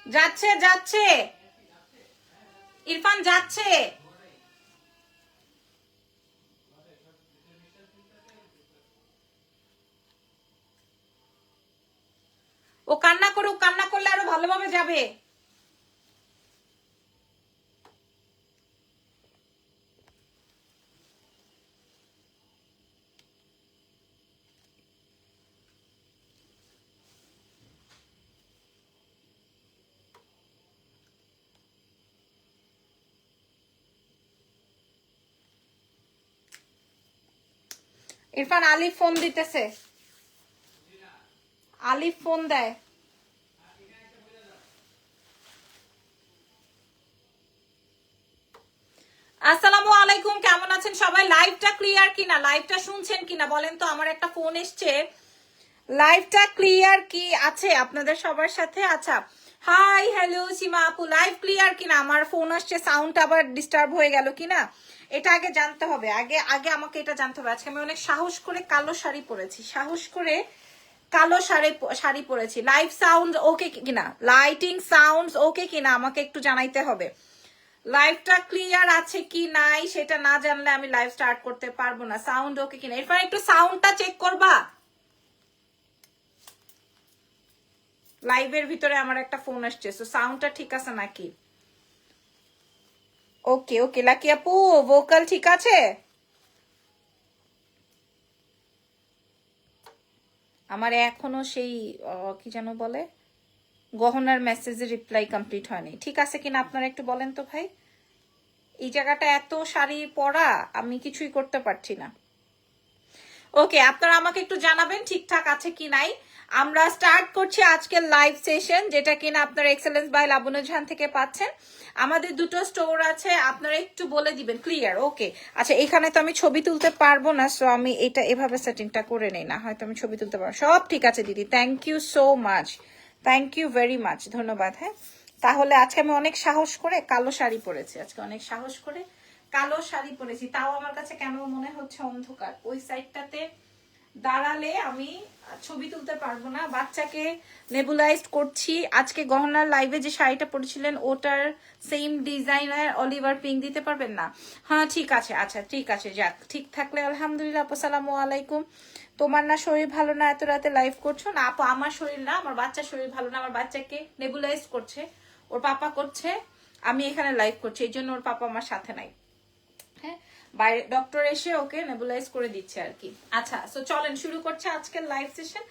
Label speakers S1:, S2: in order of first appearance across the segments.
S1: যাচ্ছে যাচ্ছে, ইরফান যাচ্ছে। ও কান্না করুক, কান্না করলে আরো ভালোভাবে যাবে। ইরফান, আলিফ ফোন দিতেছে, আলিফ ফোন দেয়। আসসালামু আলাইকুম, কেমন আছেন সবাই? লাইভটা ক্লিয়ার কিনা, লাইভটা শুনছেন কিনা বলেন তো? আমার একটা ফোন এসছে, লাইভটা ক্লিয়ার কি আছে আপনাদের সবার সাথে? আচ্ছা, হাই হ্যালো সীমা আপু, লাইভ ক্লিয়ার কিনা? আমার ফোন আসছে, সাউন্ড আবার ডিস্টার্ব হয়ে গেল কিনা এটা আগে জানতে হবে। আগে আগে আমাকে এটা জানতে হবে। আজকে আমি অনেক সাহস করে কালো শাড়ি পরেছি, সাহস করে কালো শাড়ি পরেছি। লাইভ সাউন্ড ওকে কিনা, লাইটিং সাউন্ড ওকে কিনা আমাকে একটু জানাইতে হবে। লাইভটা ক্লিয়ার আছে কি নাই সেটা না জানলে আমি লাইভ স্টার্ট করতে পারবো না। সাউন্ড ওকে কিনা, এরপর একটু সাউন্ডটা চেক করবা। লাইভের ভিতরে আমার একটা ফোন আসছে, সো সাউন্ডটা ঠিক আছে নাকি? ওকে ওকে, লাকি আপু ভোকাল ঠিক আছে? আমার এখনো সেই কি যেন বলে, গহনার মেসেজের রিপ্লাই কমপ্লিট হয়নি। ঠিক আছে কিনা আপনারা একটু বলেন তো ভাই। এই জায়গাটা এত শাড়ি পরা, আমি কিছুই করতে পারছি না। ওকে, আপনারা আমাকে একটু জানাবেন ঠিকঠাক আছে কি নাই। আমরা স্টার্ট করছি আজকের লাইভ সেশন, যেটা কিনা আপনারা এক্সেলেন্স বাই লাবণ্য জাহান থেকে পাচ্ছেন। আমাদের দুটো স্টোর আছে, আপনারা একটু বলে দিবেন। ক্লিয়ার? ওকে। আচ্ছা, এখানে তো আমি ছবি তুলতে পারবো না, সো আমি এটা এভাবে সেটিংটা করে নেই, না হয়তো আমি ছবি তুলতে পারবো। সব ঠিক আছে দিদি, thank you so much, thank you very much, ধন্যবাদ। হ্যাঁ, তাহলে আজকে আমি অনেক সাহস করে কালো শাড়ি পরেছি, আজকে অনেক সাহস করে কালো শাড়ি পরেছি। তাও আমার কাছে কেন মনে হচ্ছে অন্ধকার, ওই সাইডটাতে দাঁড়ালে আমি ছবি তুলতে পারবো না। বাচ্চাকে নেবুলাইজড করছি। আজকে গহনার লাইভে যে শাড়িটা পরেছিলেন ওটার সেম ডিজাইনের অলিভার পিঙ্ক দিতে পারবেন না? হ্যাঁ ঠিক আছে, আচ্ছা ঠিক আছে, যাক ঠিক থাকলে আলহামদুলিল্লাহ। আপু সালামু আলাইকুম। তোমার না শরীর ভালো না, এত রাতে লাইভ করছো? না আপু, আমার শরীর না, আমার বাচ্চার শরীর ভালো না। আমার বাচ্চাকে নেবুলাইজ করছে, ওর পাপা করছে, আমি এখানে লাইভ করছি, এই জন্য ওর পাপা আমার সাথে নাই। হ্যাঁ, বাইরে ডক্টর এসে ওকে নেবুলাইজ করে দিচ্ছে আর কি। আচ্ছা, সো চলেন শুরু করছে আজকের লাইভ সেশন।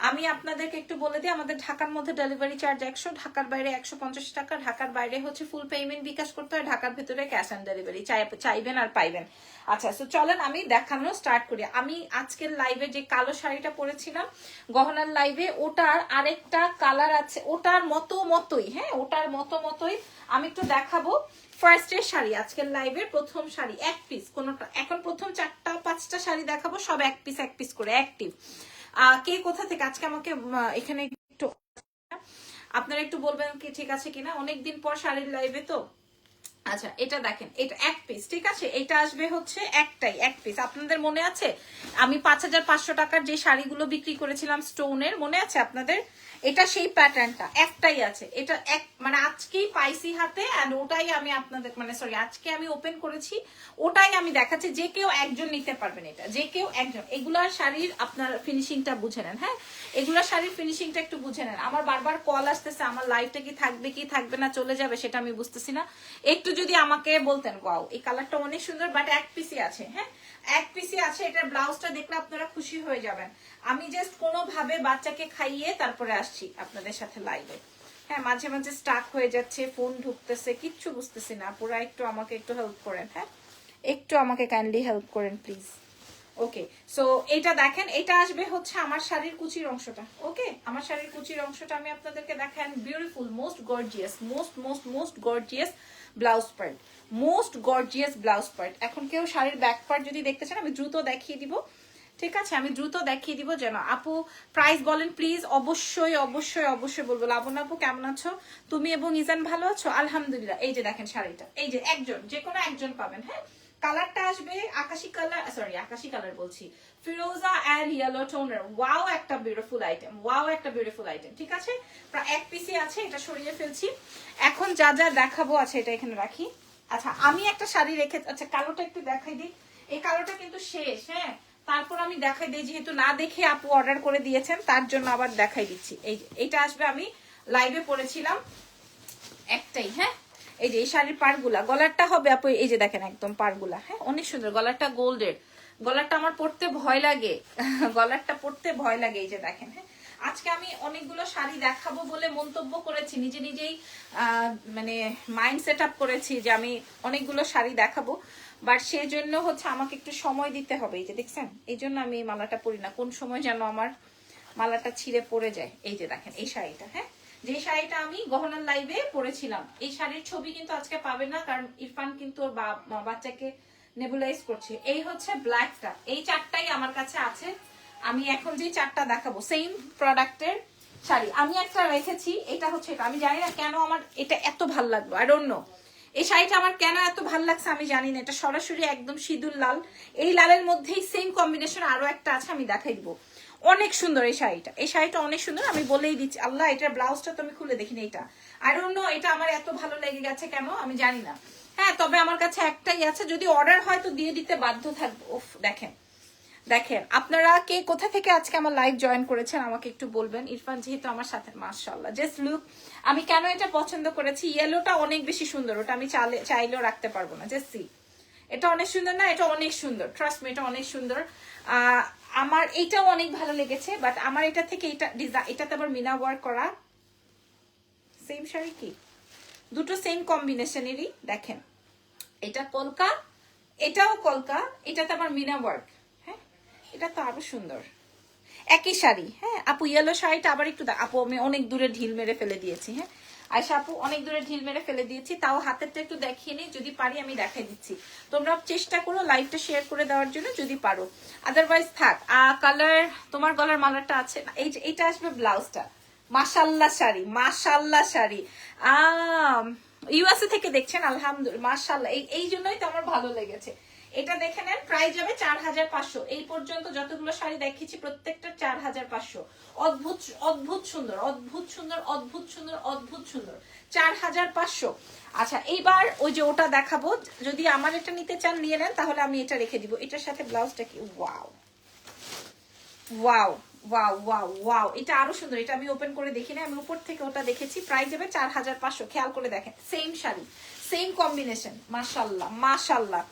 S1: আমি আপনাদেরকে একটু বলে দিই, আমাদের ঢাকার মধ্যে ডেলিভারি চার্জ 100, ঢাকার বাইরে 150 টাকা। ঢাকার বাইরে হচ্ছে ফুল পেমেন্ট বিকাশ করতে হয়, ঢাকার ভিতরে ক্যাশ অন ডেলিভারি চাইবেন আর পাইবেন। আচ্ছা, সো চলেন আমি দেখানো স্টার্ট করি। আমি আজকের লাইভে যে কালো শাড়িটা পরেছিলাম গহনার লাইভে, ওটার আরেকটা কালার আছে, ওটার মতোই, হ্যাঁ ওটার মতোই আমি একটু দেখাবো। ফার্স্টের শাড়ি, আজকের লাইভের প্রথম শাড়ি, এক পিস কোনটা। এখন প্রথম 4টা 5টা শাড়ি দেখাবো, সব এক পিস করে অ্যাক্টিভ। কে কোথা থেকে আজকে আমাকে এখানে একটু আপনারা একটু বলবেন কি ঠিক আছে কিনা। অনেকদিন পর শাড়ির লাইভে তো। আচ্ছা, এটা দেখেন, এটা এক পিস, ঠিক আছে? এটা আসবে হচ্ছে একটাই, এক পিস। আপনাদের মনে আছে আমি 5500 টাকার যে শাড়িগুলো বিক্রি করেছিলাম স্টোনের, মনে আছে আপনাদের? এটা সেই প্যাটার্নটা একটাই আছে। এটা এক মানে আজকেই পাইছি হাতে, এন্ড ওটাই আমি আপনাদের মানে সরি আজকে আমি ওপেন করেছি, ওটাই আমি দেখাচ্ছি। যে কেউ একজন নিতে পারবেন, এটা যে কেউ একজন। এগুলার শাড়ির আপনার ফিনিশিংটা বুঝে নেন। হ্যাঁ, এগুলা শাড়ির ফিনিশিংটা একটু বুঝে নেন। আমার বারবার কল আসতেছে, আমার লাইফটা কি থাকবে কি থাকবে না, চলে যাবে, সেটা আমি বুঝতেছি না। একটু যদি আমাকে বলতেন। ওয়াও, এই কালারটা অনেক সুন্দর, বাট এক পিসি আছে। হ্যাঁ, এক পিসি আছে। এটার ব্লাউজটা দেখলে আপনারা খুশি হয়ে যাবেন। আমি জাস্ট কোনোভাবে বাচ্চাকে খাইয়ে তারপরে আসছি আপনাদের সাথে লাইভে। হ্যাঁ, মাঝে মাঝে স্টাক হয়ে যাচ্ছে, ফোন ঢুকতেছে, কিচ্ছু বুঝতেছি না। পুরা একটু আমাকে একটু হেল্প করেন। হ্যাঁ, একটু আমাকে কাইন্ডলি হেল্প করেন প্লিজ। ওকে, সো এটা দেখেন, এটা আসবে হচ্ছে আমার শাড়ির কুচির অংশটা। ওকে, আমার শাড়ির কুচির অংশটা আমি আপনাদেরকে দেখান। Beautiful, most gorgeous, most gorgeous blouse part, most gorgeous blouse part. এখন কেউ শাড়ির ব্যাক পার্ট যদি দেখতে চান আমি দ্রুত দেখিয়ে দিব, ঠিক আছে? আমি দ্রুত দেখিয়ে দিব যেন। আপু প্রাইস বলেন প্লিজ। অবশ্যই বলবো। লাবণ্য আপু কেমন আছো? তুমি এবং ইজান ভালো আছো? আলহামদুলিল্লাহ। এই যে দেখেন শাড়িটা, এই যে একজন, যে কোনো একজন পাবেন। হ্যাঁ, কালারটা আসবে আকাশি কালার, সরি আকাশি কালার বলছি, ফিরোজা এন্ড ইয়েলো টোনের। ওয়াও একটা বিউটিফুল আইটেম, ওয়াও একটা বিউটিফুল আইটেম। ঠিক আছে, প্রায় এক পিসি আছে, এটা সরিয়ে ফেলছি। এখন যা যা দেখাবো আছে এটা এখানে রাখি। আচ্ছা আমি একটা শাড়ি রেখে, আচ্ছা কালোটা একটু দেখাই দিই। এই কালোটা কিন্তু শেষ, হ্যাঁ তারপর আমি দেখাই দিই, যেহেতু না দেখে আপু অর্ডার করে দিয়েছেন তার জন্য আবার দেখাই দিচ্ছি। এই এইটা আসবে, আমি লাইভে পরেছিলাম একটাই। হ্যাঁ এই যে এই শাড়ির পাড়গুলা, গলারটা হবে আপু এই যে দেখেন একদম পাড়গুলা, হ্যাঁ অনেক সুন্দর। গলারটা গোল্ডের, গলারটা আমার পরতে ভয় লাগে গলারটা পরতে ভয় লাগে। এই যে দেখেন, হ্যাঁ আজকে আমি অনেকগুলো শাড়ি দেখাবো বলে মন্তব্য করেছি, নিজে নিজেই মানে মাইন্ড সেট আপ করেছি যে আমি অনেকগুলো শাড়ি দেখাবো, বাট সেই জন্য হচ্ছে আমাকে একটু সময় দিতে হবে। এই যে দেখছেন, এই জন্য আমি এই মালাটা পরি না, কোন সময় যেন আমার মালাটা ছিঁড়ে পড়ে যায়। এই যে দেখেন এই শাড়িটা, হ্যাঁ যে শাড়িটা আমি গহনার লাইভে পরেছিলাম, এই শাড়ির ছবি কিন্তু আজকে পাবে না, কারণ ইরফান কিন্তু ওর বাচ্চাকে নেবুলাইজ করছে। এই হচ্ছে ব্ল্যাকটা, এই চারটাই আমার কাছে আছে। আমি এখন যে চারটা দেখাবো সেম প্রোডাক্টের শাড়ি, আমি একটা রেখেছি, এটা হচ্ছে এটা। আমি জানি না কেন আমার এটা এত ভাল লাগলো, আই ডোন্ট নো এই শাড়িটা আমার কেন এত ভাল লাগছে আমি জানি না। এটা সরাসরি একদম সিঁদুর লাল, এই লালের মধ্যেই সেম কম্বিনেশন আরো একটা আছে, আমি দেখাই দিব। অনেক সুন্দর এই শাড়িটা, এই শাড়িটা অনেক সুন্দর, আমি বলেই দিচ্ছি। আল্লাহ এটার ব্লাউজটা তো আমি খুলে দেখিনি, এটা আই ডোন্ট নো এটা আমার এত ভালো লেগে গেছে কেন আমি জানি না। হ্যাঁ তবে আমার কাছে একটাই আছে, যদি অর্ডার হয় তো দিয়ে দিতে বাধ্য থাকবো। উফ দেখেন দেখেন, আপনারা কে কোথা থেকে আজকে আমার লাইভ জয়েন করেছেন আমাকে একটু বলবেন। ইরফান যেহেতু আমার সাথে, মাশাআল্লাহ জাস্ট লুক। আমি কেন এটা পছন্দ করেছি, ইয়েলোটা অনেক বেশি সুন্দর, ওটা আমি চাইলেও রাখতে পারবো না। জাস্ট সি, এটা অনেক সুন্দর না, এটা অনেক সুন্দর, ট্রাস্ট মি এটা অনেক সুন্দর। আমার এইটাও অনেক ভালো লেগেছে, বাট আমার এটা থেকে এটা এটাতে আবার মিনা ওয়ার্ক করা। সেম শাড়ি কি, দুটো সেম কম্বিনেশনেরই। দেখেন এটা কলকা, এটাও কলকা, এটাতে আবার মিনা ওয়ার্ক। হ্যাঁ এটা তো আরো সুন্দর, একই শাড়ি। হ্যাঁ আপু ইয়েলো শাড়িটা আবার একটু আপু আমি অনেক দূরে ঢিল মেরে ফেলে দিয়েছি। হ্যাঁ আয়শা আপু অনেক দূরে ঢিল মেরে ফেলে দিয়েছি, তাও হাতেরটা একটু দেখিয়ে নিই, যদি পারি আমি দেখাই দিচ্ছি। তোমরা চেষ্টা করো লাইভটা শেয়ার করে দেওয়ার জন্য যদি পারো, আদারওয়াইজ থাক। কালার তোমার গলার মালারটা আছে না, এই যে এইটা আসবে ব্লাউজটা। মাশাল্লাহ শাড়ি, মাশাল্লাহ শাড়ি। ইউএসএ থেকে দেখছেন, আলহামদুলিল্লাহ মাশাল্লাহ, এই জন্যই তো আমার ভালো লেগেছে। এটা দেখে নেন, প্রাইস যাবে 4500। এই পর্যন্ত যতগুলো শাড়ি দেখিয়েছি প্রত্যেকটা 4500। অদ্ভুত অদ্ভুত সুন্দর, অদ্ভুত সুন্দর, অদ্ভুত সুন্দর, অদ্ভুত সুন্দর, 4500। আচ্ছা এইবার ওই যে ওটা দেখাবো, যদি আমার এটা নিতে চান নিয়ে নেন, তাহলে আমি এটা রেখে দিব। এটার সাথে ব্লাউজটা কি, wow wow wow wow wow, এটা আরো সুন্দর। এটা আমি ওপেন করে দেখি না, আমি উপর থেকে ওটা দেখেছি। প্রাইস যাবে 4500। খেয়াল করে দেখেন, সেম শাড়ি, সেম কম্বিনেশন। মাশাল্লাহ মাশাল্লাহ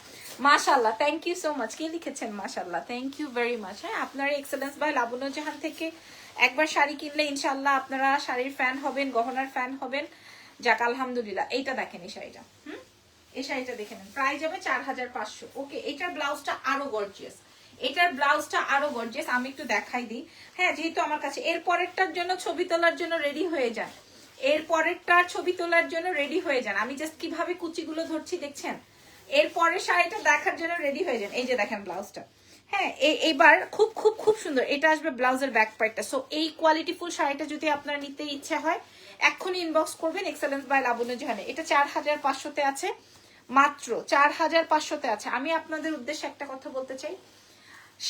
S1: মাশাল্লাহ, থ্যাংক ইউ সো মাচ। কে লিখেছেন মাশাল্লাহ, থ্যাংক ইউ ভেরি মাচ। হ্যাঁ আপনার এক্সেলেন্স বাই লাবণ্য জাহান থেকে একবার শাড়ি কিনলে ইনশাল্লাহ আপনারা শাড়ির ফ্যান হবেন, গহনার ফ্যান হবেন। যাক আলহামদুলিল্লাহ। এইটা দেখেন এই শাড়িটা, এই শাড়িটা দেখে নেন, প্রাইস যাবে 4500। ওকে এটার ব্লাউজটা আরো গর্জিয়াস, এটার ব্লাউজটা আরো গর্জিয়াস। আমি একটু দেখাই দিই। হ্যাঁ যেহেতু আমার কাছে এর পরেরটার জন্য ছবি তোলার জন্য রেডি হয়ে যান, এর পরেরটার ছবি তোলার জন্য রেডি হয়ে যান। আমি জাস্ট কিভাবে কুচিগুলো ধরছি দেখছেন, এর পরের শাড়িটা দেখার জন্য রেডি হয়ে যান। এই যে দেখেন ব্লাউজটা, হ্যাঁ এইবার খুব খুব খুব সুন্দর। এটা আসবে ব্লাউজের ব্যাক পার্টটা। সো এই কোয়ালিটিফুল শাড়িটা যদি আপনার নিতে ইচ্ছা হয় এক্ষুনি ইনবক্স করবেন এক্সেলেন্স বাই লাবণ্য জাহানে। এটা 4500-তে আছে, মাত্র 4500-তে আছে। আমি আপনাদের উদ্দেশ্যে একটা কথা বলতে চাই,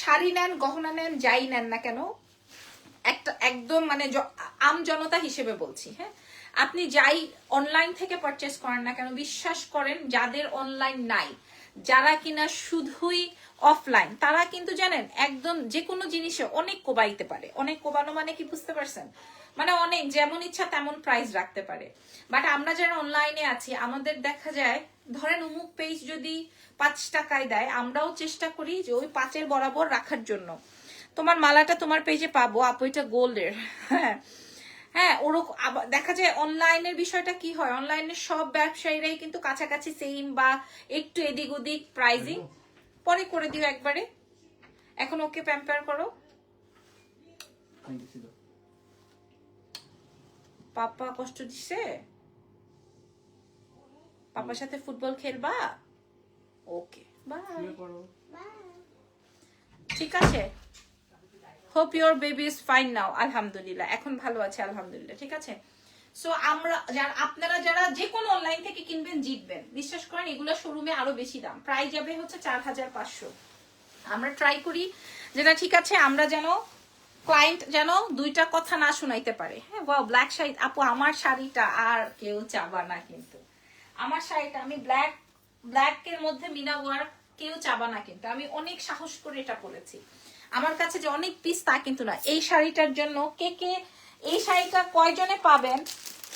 S1: শাড়ি নেন, গহনা নেন, যাই নেন না কেন, একটা একদম মানে আম জনতা হিসেবে বলছি, হ্যাঁ আপনি যাই অনলাইন থেকে পারচেস করেন না কেন, বিশ্বাস করেন যাদের অনলাইন নাই, যারা কিনা শুধুই অফলাইন, তারা কিন্তু জানেন একদম যে কোনো জিনিসে অনেক কোবাইতে পারে। অনেক কোবানো মানে কি বুঝতে পারছেন, মানে অনেক যেমন ইচ্ছা তেমন প্রাইস রাখতে পারে। বাট আমরা যারা অনলাইনে আছি আমাদের দেখা যায়, ধরেন অমুক পেজ যদি 5 টাকায় দেয়, আমরাও চেষ্টা করি যে ওই 5-এর বরাবর রাখার জন্য। তোমার মালাটা তোমার পেজে পাবো আপু, এটা গোল্ডের। হ্যাঁ হ্যাঁ ওরকম দেখা যায়। অনলাইনের বিষয়টা কি হয়, অনলাইনের সব ব্যবসায়ীরাই কিন্তু কাছাকাছি সেম বা একটু এদিক ওদিক প্রাইজিং পরে করে দিও একবারে। এখন ওকে প্যাম্পার করো। পাপা কষ্ট দিছে, পাপার সাথে ফুটবল খেলবা। ওকে বাই, ঠিক আছে। Hope your baby is fine নাও। আলহামদুলিল্লাহ এখন ভালো আছে, আলহামদুলিল্লাহ ঠিক আছে। সো আমরা আপনারা যারা যে কোনো অনলাইন থেকে কিনবেন জিতবেন, বিশ্বাস করেন। এগুলো শোরুমে আরো বেশি দাম, প্রাইস যাবে হচ্ছে 4500। আমরা ট্রাই করি যেটা ঠিক আছে, আমরা যেন ক্লায়েন্ট যেন দুইটা কথা না শোনাইতে পারে। হ্যাঁ, ওয়াও, ব্ল্যাক শাড়ি আপু, আমার শাড়িটা আর কেউ চাবা না কিন্তু। আমার শাড়িটা আমি ব্ল্যাকের মধ্যে মিনা ওয়ার্ক, কেউ চাবা না কিন্তু। আমি অনেক সাহস করে এটা পরেছি। আমার কাছে যে অনেক পিস তা কিন্তু না। এই শাড়িটার জন্য কে কে এই শাড়িটা কয়জনে পাবেন?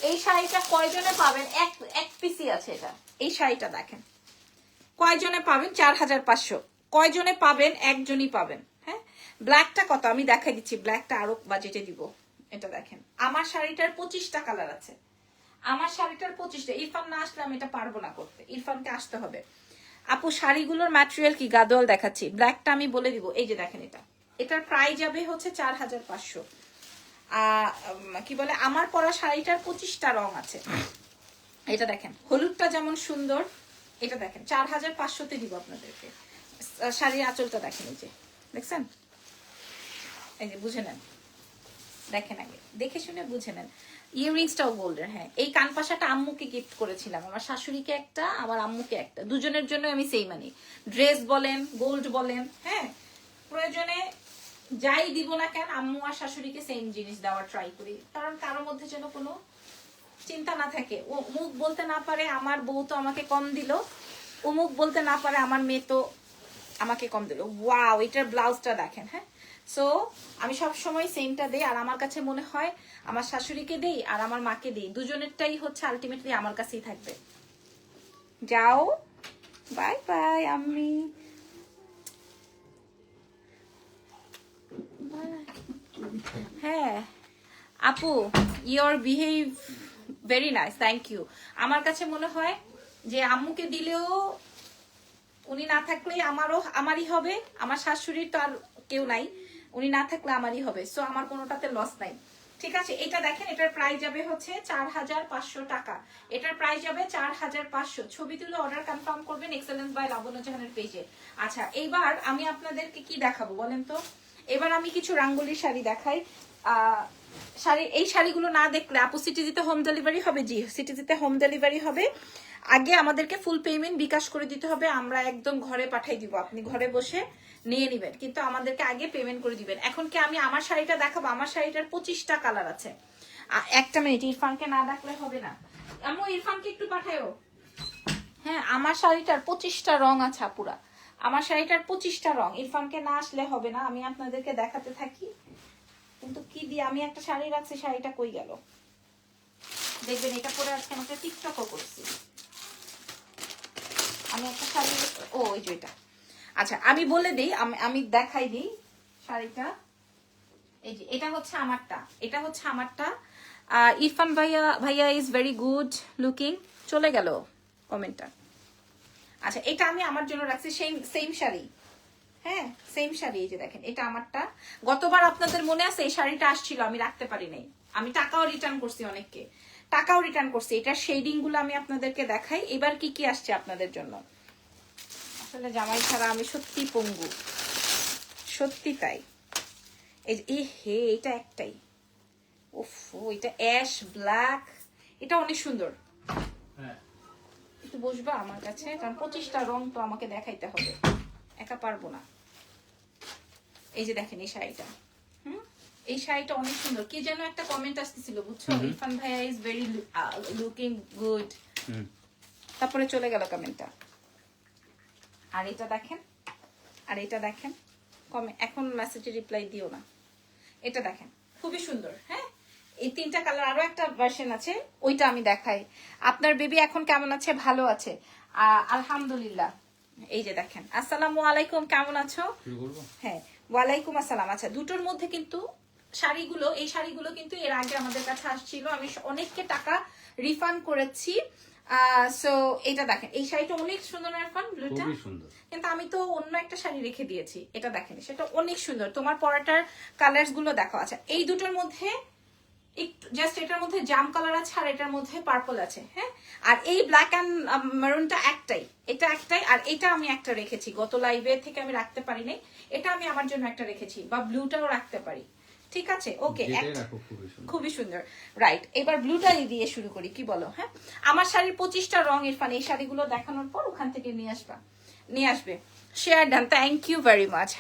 S1: এই শাড়িটা কয়জনে পাবেন? এক পিসই আছে এটা। এই শাড়িটা দেখেন কয়জনে পাবেন? 4500। কয়জনে পাবেন? একজনই পাবেন। হ্যাঁ, ব্ল্যাকটা কত আমি দেখাই দিচ্ছি, ব্ল্যাকটা আরো বাজেটে দিব। এটা দেখেন, আমার শাড়িটার 25টা কালার আছে। আমার শাড়িটার 25টা। ইরফান না আসলে আমি এটা পারবো না করতে, ইরফানকে আসতে হবে। আপু শাড়িগুলোর ম্যাটেরিয়াল কি? গাদোয়াল দেখাচ্ছি। ব্ল্যাকটা আমি বলে দিব, এই যে দেখেন, এটার প্রাইস যাবে হচ্ছে 4500। কি বলে, আমার পরা শাড়িটার 25টা রং আছে। এটা দেখেন, হলুদটা যেমন সুন্দর, এটা দেখেন 4500-তে দিব আপনাদেরকে। শাড়ির আঁচলটা দেখেন, এই যে দেখছেন, এই যে বুঝে নেন, দেখেন, আগে দেখে শুনে বুঝে নেন। ইয়াররিংসটাও গোল্ডের। হ্যাঁ, এই কানপাশাটা আম্মুকে গিফট করেছিলাম, আমার শাশুড়িকে একটা, আমার আম্মুকে একটা, দুজনের জন্য আমি সেই মানি। ড্রেস বলেন, গোল্ড বলেন, হ্যাঁ, প্রয়োজনে যাই দিব না কেন, আম্মু আর শাশুড়িকে সেম জিনিস দেওয়ার ট্রাই করি। কারণ কারোর মধ্যে যেন কোনো চিন্তা না থাকে, ও মুখ বলতে না পারে আমার বউ তো আমাকে কম দিল, ও মুখ বলতে না পারে আমার মেয়ে তো আমাকে কম দিল। ওয়াও, এটার ব্লাউজটা দেখেন। হ্যাঁ, সো আমি সব সময় সেমটা দেই, আর আমার কাছে মনে হয় আমার শাশুড়িকে দেই আর আমার মাকে দেই, দুজনেরটাই হচ্ছে আলটিমেটলি আমার কাছেই থাকবে। যাও, বাই বাই আম্মি। হ্যাঁ আপু, your behave very nice, thank you. আমার কাছে মনে হয় যে আম্মুকে দিলেও উনি না থাকলেই আমারই হবে, আমার শাশুড়ির তো আর কেউ নাই, উনি না থাকলে আমারই হবে। সো আমার কোনোটাতে লস নাই। ঠিক আছে, এটা দেখেন, এটার প্রাইস যাবে হচ্ছে 4500 টাকা। এটার প্রাইস যাবে 4500। ছবি তুলে অর্ডার কনফার্ম করবেন এক্সেলেন্স বাই লাবণ্য জাহানের পেজে। আচ্ছা, এইবার আমি আপনাদেরকে কি দেখাবো বলেন তো? এবার আমি কিছু রাঙ্গুলির শাড়ি দেখাই। এই শাড়িগুলো না দেখলে আপু, সিটিজিতে হোম ডেলিভারি হবে? জি, সিটিজিতে হোম ডেলিভারি হবে। আগে আমাদেরকে ফুল পেমেন্ট বিকাশ করে দিতে হবে, আমরা একদম ঘরে পাঠিয়ে দিব, আপনি ঘরে বসে নিয়ে নিবেন, কিন্তু আমাদেরকে আগে পেমেন্ট করে দিবেন। এখন কি আমি আমার শাড়িটা দেখাবো? আমার শাড়িটার 25টা কালার আছে। একটা মিনিট, ইরফানকে না ডাকলে হবে না। আম্মু, ইরফানকে একটু পাঠায়ও। হ্যাঁ, আমার শাড়িটার 25টা রং আছে আপুরা, আমার শাড়িটার 25টা রং। ইরফানকে না আসলে হবে না, আমি আপনাদেরকে দেখাতে থাকি। কিন্তু কি দিয়ে আমি একটা শাড়ি রাখছি, শাড়িটা কই গেল? দেখবেন, এটা পরে আজকে আমাকে টিকটকও করছি। আমি একটা শাড়ি, ও ওই যে এটা। আচ্ছা, আমি বলে দিই, আমি দেখাই দিই শাড়িটা। এই যে এটা হচ্ছে আমারটা, এটা হচ্ছে আমারটা। ইরফান ভাইয়া ইজ ভেরি গুড লুকিং। চলে গেল কমেন্টটা। আচ্ছা, এটা আমি আমার জন্য রাখছি, সেম শাড়ি। হ্যাঁ, সেম শাড়ি। এই যে দেখেন, এটা আমারটা। গতবার আপনাদের মনে আছে এই শাড়িটা আসছিল, আমি রাখতে পারি নাই, আমি টাকাও রিটার্ন করছি, অনেককে টাকাও রিটার্ন করছি। এটার শেডিং গুলো আমি আপনাদেরকে দেখাই। এবার কি কি আসছে আপনাদের জন্য। আসলে জামাই ছাড়া আমি সত্যি পঙ্গু, সত্যি তাই। এই হে, এটা একটাই, উফ, এটা অ্যাশ ব্ল্যাক, এটা অনেক সুন্দর। একটু বসবা আমার কাছে, কারণ 25টা রং তো আমাকে দেখাইতে হবে, একা পারবো না। এই যে দেখেন এই শাড়িটা, এই শাড়িটা অনেক সুন্দর। কি যেন একটা কমেন্ট আসতেছিল, বুঝছো? ইরফান ভাইয়া ইজ ভেরি লুকিং গুড, তারপরে চলে গেল কমেন্টটা। আর এটা দেখেন, আর এটা দেখেন, এখন মেসেজে রিপ্লাই দিও না। এটা দেখেন, খুবই সুন্দর। হ্যাঁ, এই 3টা কালার, আরো একটা ভার্সন আছে, ওইটা আমি দেখাই। আপনার বেবি এখন কেমন আছে? ভালো আছে, আলহামদুলিল্লাহ। এই যে দেখেন, আসসালামু আলাইকুম, কেমন আছো? হ্যাঁ, ওয়ালাইকুম আসসালাম। আচ্ছা, দুটোর মধ্যে কিন্তু শাড়িগুলো, এই শাড়িগুলো কিন্তু এর আগে আমাদের কাছে আসছিল, আমি অনেককে টাকা রিফান্ড করেছি। সো এটা দেখেন, এই শাড়িটা অনেক সুন্দর না ইরফান? ব্লুটা কিন্তু আমি তো অন্য একটা শাড়ি রেখে দিয়েছি, এটা দেখেন, সেটা অনেক সুন্দর। তোমার পরাটার কালার্স গুলো দেখো। আচ্ছা, এই দুটোর মধ্যে একটু জাস্ট, এটার মধ্যে জাম কালার আছে আর এটার মধ্যে পার্পল আছে। হ্যাঁ, আর এই ব্ল্যাক অ্যান্ড মেরুনটা একটাই, এটা একটাই। আর এটা আমি একটা রেখেছি, গত লাইভে থেকে আমি রাখতে পারি নাই, এটা আমি আমার জন্য একটা রেখেছি, বা ব্লুটাও রাখতে পারি। ঠিক আছে, ওকে,
S2: যেটাই রাখো খুবই সুন্দর।
S1: খুবই সুন্দর, রাইট। এবার ব্লুটা দিয়ে শুরু করি, কি বলো? হ্যাঁ, আমার শাড়ির 25টা রং ইরফান, এই শাড়িগুলো দেখানোর পর ওখান থেকে নিয়ে আসবে। Share done, thank you very much.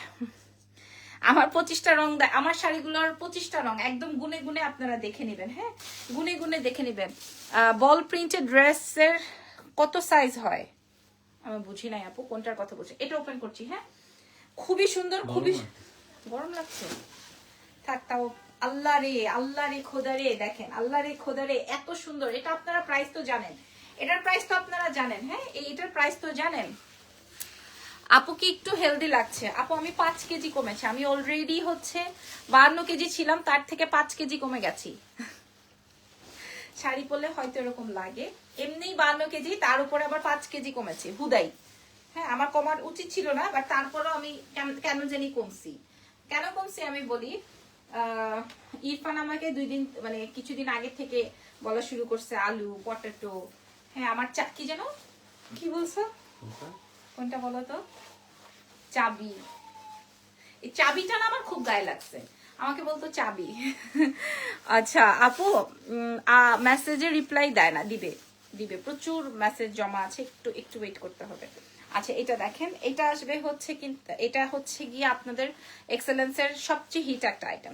S1: আমার 25টা রং, আমার শাড়িগুলোর 25টা রং একদম গুনে গুনে আপনারা দেখে নেবেন। হ্যাঁ, গুনে গুনে দেখে নেবেন। বল প্রিন্টেড ড্রেসের কত সাইজ হয় আমি বুঝি নাই আপু, কোনটার কথা বলছি? এটা ওপেন করছি। হ্যাঁ, খুবই সুন্দর, খুবই গরম লাগছে। থাক তাও, আল্লাহ রে খোদা রে, দেখেন আল্লাহ রে খোদা রে, এত সুন্দর। এটা আপনারা প্রাইস তো জানেন, এটার প্রাইস তো আপনারা জানেন। হ্যাঁ, এটার প্রাইস তো জানেন। আপু কি একটু হেলদি লাগছে? আপু আমি 5 কেজি কমেছে, আমি অলরেডি হচ্ছে 52 কেজি ছিলাম, তার থেকে 5 কেজি কমে গেছি। শাড়ি পরলে হয়তো এরকম লাগে, এমনি 52 কেজি, তার উপরে আবার 5 কেজি কমেছে হুদাই। হ্যাঁ, আমার কমার উচিত ছিল না, বাট তারপরেও আমি কেন জানি কমছি। কেন কমছি আমি বলি। ইরফান আমাকে 2 দিন মানে কিছুদিন আগে থেকে বলা শুরু করছে আলু, পটেটো। হ্যাঁ, আমার কি যেন কি বলছো, কোনটা বলো তো? চাবি। এই চাবিটা না আমার খুব গায়ে লাগছে, আমাকে বলতো চাবি। আচ্ছা আপু, মেসেজে রিপ্লাই দেয় না, দিবে প্রচুর মেসেজ জমা আছে, একটু ওয়েট করতে হবে। আচ্ছা, এটা দেখেন, এটা আসবে হচ্ছে কিন্তু, এটা হচ্ছে গিয়ে আপনাদের এক্সেলেন্সের সবচেয়ে হিট একটা আইটেম।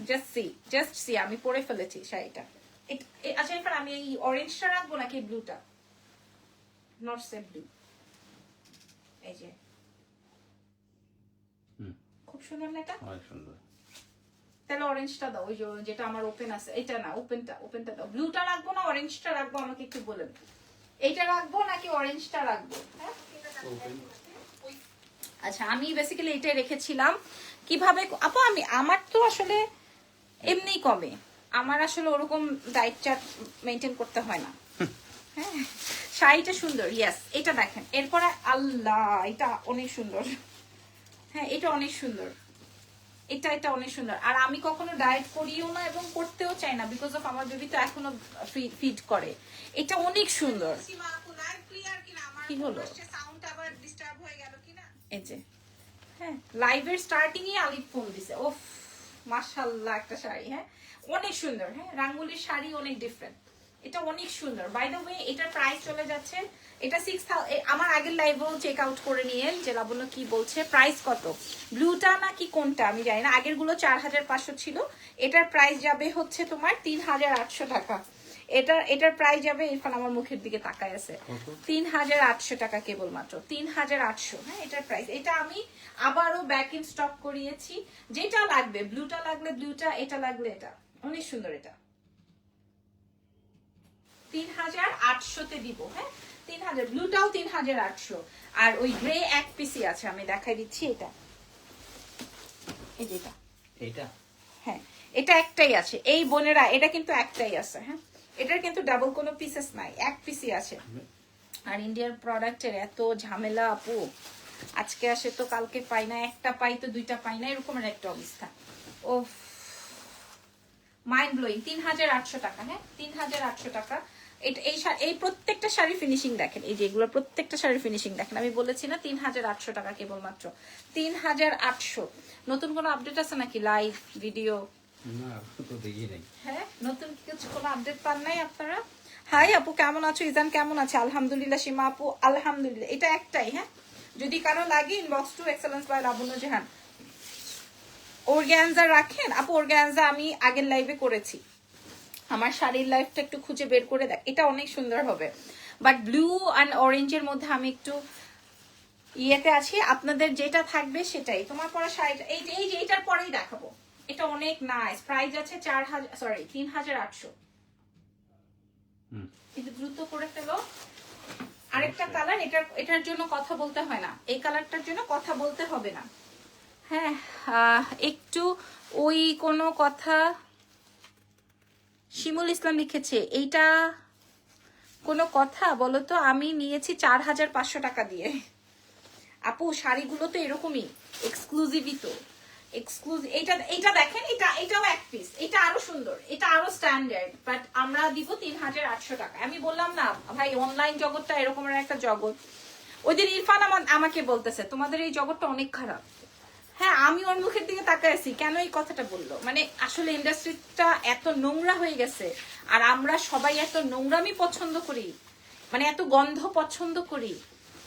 S1: জাস্ট সি, আমি পরে ফেলেছি শাড়িটা। আচ্ছা এবার আমি এই অরেঞ্জটা রাখবো নাকি ব্লুটা? নট সে ব্লু, এই যে খুব সুন্দর না এটা?
S2: অনেক সুন্দর।
S1: তাহলে অরেঞ্জটা দাও, ওই যেটা আমার ওপেন আছে, এটা না, ওপেনটা দাও। ব্লুটা রাখবো না অরেঞ্জটা রাখবো, আমাকে একটু বলেন। এইটা রাখবো নাকি অরেঞ্জটা রাখবো? হ্যাঁ, আচ্ছা, আমি বেসিক্যালি এটাই রেখেছিলাম। কিভাবে আপু, আমার তো আসলে এমনি কমে, আমার আসলে ওরকম ডায়েট চার্ট মেনটেন করতে হয় না। হ্যাঁ, শাড়িটা সুন্দর, ইয়েস। এটা দেখেন, এরপরে আল্লাহ, এটা অনেক সুন্দর। হ্যাঁ, এটা অনেক সুন্দর, এটা অনেক সুন্দর। আর আমি কখনো ডায়েট করিও না এবং করতেও চাই না, বিকজ অফ আমার বেবি তো এখনো ফিড করে। এটা অনেক সুন্দর। কি হলো, এই যে, হ্যাঁ, লাইভের স্টার্টিং এ আলিফ ফোন দিছে। ওফ, মাশাআল্লাহ, একটা শাড়ি। হ্যাঁ, অনেক সুন্দর। হ্যাঁ, রাঙ্গুলির শাড়ি অনেক ডিফারেন্ট, এটা অনেক সুন্দর। বাই দ্য ওয়ে, এটার প্রাইস চলে যাচ্ছে, এটা 6000। আমার আগের লাইভেও চেক আউট করে নিয়েন যে লাবণ্য কি বলছে, প্রাইস কত। ব্লুটা না কি কোনটা আমি জানি না, আগের গুলো 4500 ছিল, এটার প্রাইস যাবে হচ্ছে তোমার 3800 টাকা। এটার প্রাইস যাবে, ইরফান আমার মুখের দিকে তাকায় আছে, 3800 টাকা কেবলমাত্র, 3800। হ্যাঁ, এটার প্রাইস। এটা আমি আবারও ব্যাক ইন স্টক করিয়েছি, যেটা লাগবে, ব্লুটা লাগলে ব্লুটা, এটা লাগলে এটা। অনেক সুন্দর, এটা 3800 তে দিব। হ্যাঁ, 3000, ব্লুটাও 3800। আর ওই গ্রে এক পিসি আছে, আমি দেখাই দিচ্ছি। এটা এই যেটা,
S2: এইটা,
S1: হ্যাঁ, এটা একটাই আছে এই বোনেরা, এটা কিন্তু একটাই আছে। হ্যাঁ, এটার কিন্তু ডাবল কোনো পিসেস নাই, এক পিসি আছে। আর ইন্ডিয়ান প্রোডাক্টের এত ঝামেলা আপু, আজকে আসে তো কালকে পাই না, একটা পাই তো দুইটা পাই না, এরকমের একটা অবস্থা। ও মাইন্ড ব্লোয়িং। 3800 টাকা। হ্যাঁ, 3800 টাকা। এই প্রত্যেকটা শাড়ি ফিনিশিং দেখেন, এই যে এগুলো প্রত্যেকটা শাড়ি ফিনিশিং দেখেন। আমি বলেছি না 3800 টাকা কেবলমাত্র, 3800। নতুন কোনো আপডেট আছে নাকি, লাইভ ভিডিও?
S2: না তো দেখি নাই।
S1: হ্যাঁ, নতুন কিছু কোনো আপডেট পান নাই আপনারা? হাই আপু, কেমন আছো? ইজান কেমন আছে? আলহামদুলিল্লাহ। সীমা আপু আলহামদুলিল্লাহ। এটা একটাই। হ্যাঁ, যদি কারো লাগে inbox to excellence by Labanya Jahan. Organza রাখেন আপু, অর্গানজা আমি আগের লাইভে করেছি, আমার শাড়ির লাইফটা একটু খুঁজে বের করে দেখ, এটা অনেক সুন্দর হবে। বাট ব্লু অ্যান্ড অরেঞ্জের মধ্যে আমি একটু ইয়েতে আছি, আপনাদের যেটা থাকবে সেটাই। তোমার পরা শাড়িটা এই যে এইটার পরেই দেখাবো, এটা অনেক নাইস। প্রাইস আছে 3800। কিন্তু দ্রুত করে ফেলো। আরেকটা কালার, এটার জন্য কথা বলতে হয় না, এই কালারটার জন্য কথা বলতে হবে না। হ্যাঁ, একটু ওই কোনো কথা। শিমুল ইসলাম লিখেছে, এইটা কোনো কথা বলো তো, আমি নিয়েছি 4500 টাকা দিয়ে। আপু শাড়িগুলো তো এরকমই, এক্সক্লুসিভই তো, এক্সক্লুসিভ। এটা দেখেন, এটাও এক পিস, এটা আরো সুন্দর, এটা আরো স্ট্যান্ডার্ড, বাট আমরা দিব 3800 টাকা। আমি বললাম না ভাই, অনলাইন জগৎটা এরকমের একটা জগৎ। ওই দিন ইরফান আমাকে বলতেছে তোমাদের এই জগৎটা অনেক খারাপ। হ্যাঁ আমি ওর মুখের দিকে তাকায় আছি কেন এই কথাটা বললো, মানে আসলে ইন্ডাস্ট্রিটা এত নোংরা হয়ে গেছে আর আমরা সবাই এত নোংরামি পছন্দ করি, মানে এত গন্ধ পছন্দ করি।